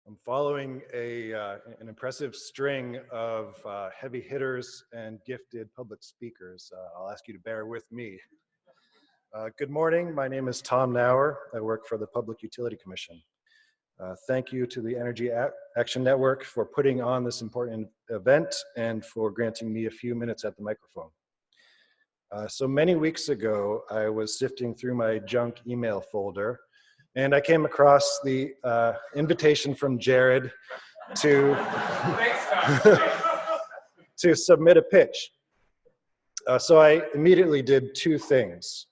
I'm following an impressive string of heavy hitters and gifted public speakers. I'll ask you to bear with me. Good morning, my name is Tom Knauer. I work for the Public Utility Commission. Thank you to the Energy Action Network for putting on this important event and for granting me a few minutes at the microphone. So many weeks ago, I was sifting through my junk email folder and I came across the invitation from Jared to, to submit a pitch. So I immediately did two things.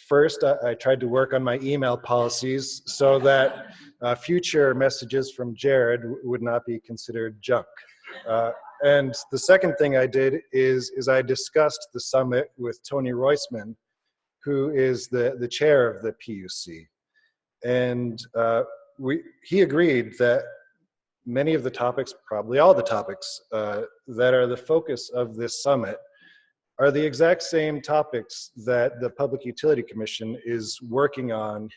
First, I tried to work on my email policies so that future messages from Jared would not be considered junk. And the second thing I did is I discussed the summit with Tony Roisman, who is the chair of the PUC. And he agreed that many of the topics, probably all the topics that are the focus of this summit are the exact same topics that the Public Utility Commission is working on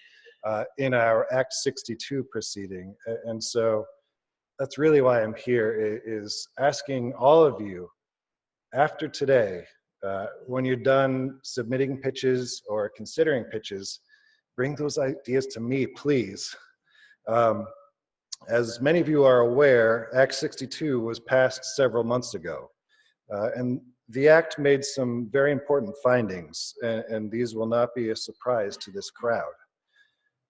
in our Act 62 proceeding. And so that's really why I'm here, is asking all of you, after today, when you're done submitting pitches or considering pitches, bring those ideas to me, please. As many of you are aware, Act 62 was passed several months ago. And the Act made some very important findings, and these will not be a surprise to this crowd.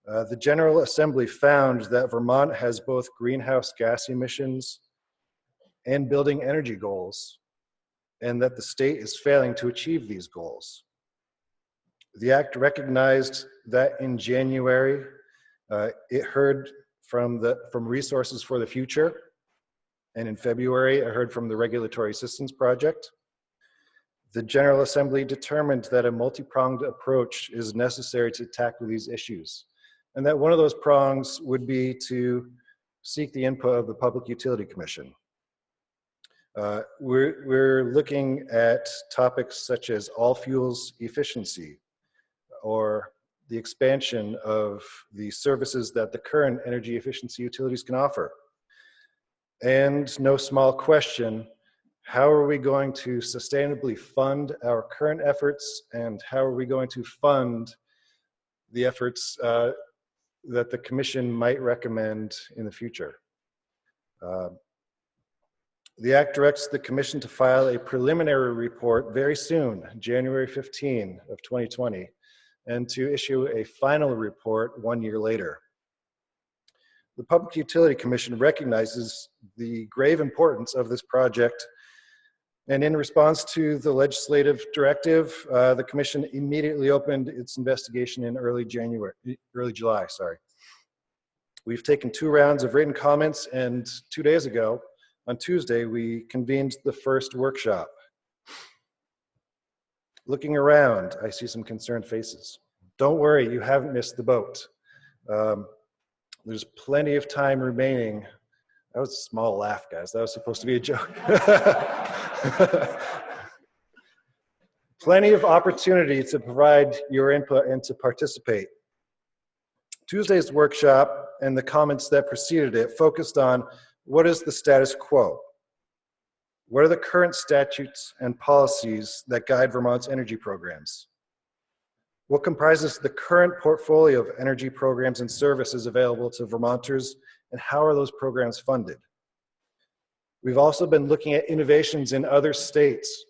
The General Assembly found that Vermont has both greenhouse gas emissions and building energy goals, and that the state is failing to achieve these goals. The Act recognized that in January, it heard from Resources for the Future, and in February, I heard from the Regulatory Assistance Project. The General Assembly determined that a multi-pronged approach is necessary to tackle these issues, and that one of those prongs would be to seek the input of the Public Utility Commission. We're looking at topics such as all fuels efficiency, or the expansion of the services that the current energy efficiency utilities can offer. And no small question, how are we going to sustainably fund our current efforts, and how are we going to fund the efforts that the Commission might recommend in the future? The Act directs the Commission to file a preliminary report very soon, January 15 of 2020, and to issue a final report 1 year later. The Public Utility Commission recognizes the grave importance of this project, and in response to the legislative directive, the Commission immediately opened its investigation in early July. We've taken 2 rounds of written comments, and 2 days ago, on Tuesday, we convened the first workshop. Looking around, I see some concerned faces. Don't worry, you haven't missed the boat. There's plenty of time remaining. That was a small laugh, guys. That was supposed to be a joke. Plenty of opportunity to provide your input and to participate. Tuesday's workshop and the comments that preceded it focused on what is the status quo? What are the current statutes and policies that guide Vermont's energy programs? What comprises the current portfolio of energy programs and services available to Vermonters, and how are those programs funded? We've also been looking at innovations in other states.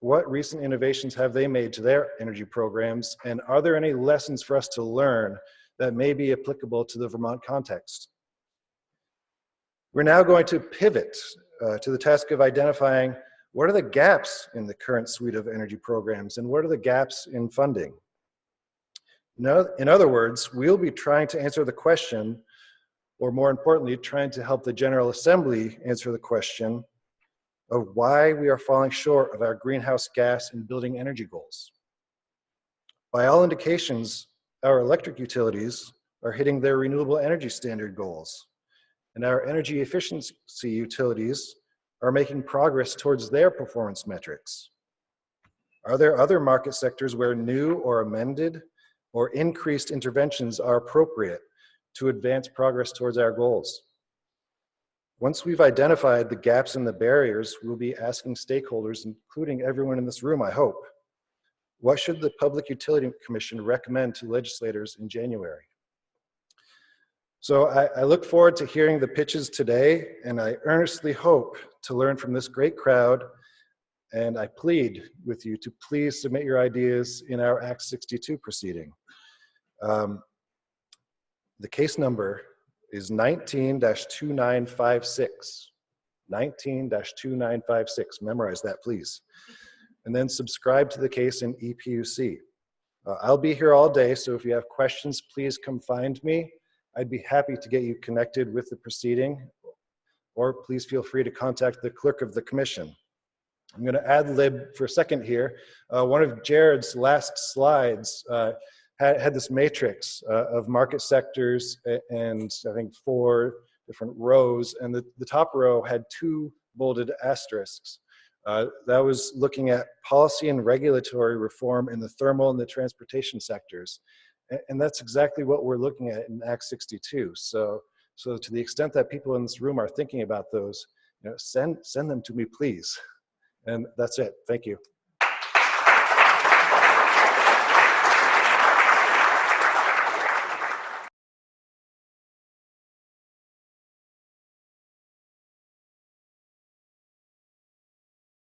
What recent innovations have they made to their energy programs, and are there any lessons for us to learn that may be applicable to the Vermont context? We're now going to pivot to the task of identifying what are the gaps in the current suite of energy programs, and what are the gaps in funding? In other words, we'll be trying to answer the question, or more importantly, trying to help the General Assembly answer the question of why we are falling short of our greenhouse gas and building energy goals. By all indications, our electric utilities are hitting their renewable energy standard goals, and our energy efficiency utilities are making progress towards their performance metrics. Are there other market sectors where new or amended or increased interventions are appropriate to advance progress towards our goals. Once we've identified the gaps and the barriers, we'll be asking stakeholders, including everyone in this room, I hope, what should the Public Utility Commission recommend to legislators in January? So I look forward to hearing the pitches today, and I earnestly hope to learn from this great crowd, and I plead with you to please submit your ideas in our Act 62 proceeding. The case number is 19-2956. 19-2956. Memorize that, please. And then subscribe to the case in EPUC. I'll be here all day, so if you have questions, please come find me. I'd be happy to get you connected with the proceeding, or please feel free to contact the clerk of the commission. I'm going to ad lib for a second here. One of Jared's last slides had this matrix of market sectors and I think 4 different rows, and the top row had 2 bolded asterisks. That was looking at policy and regulatory reform in the thermal and the transportation sectors. And that's exactly what we're looking at in Act 62. So to the extent that people in this room are thinking about those, send them to me, please. And that's it. Thank you.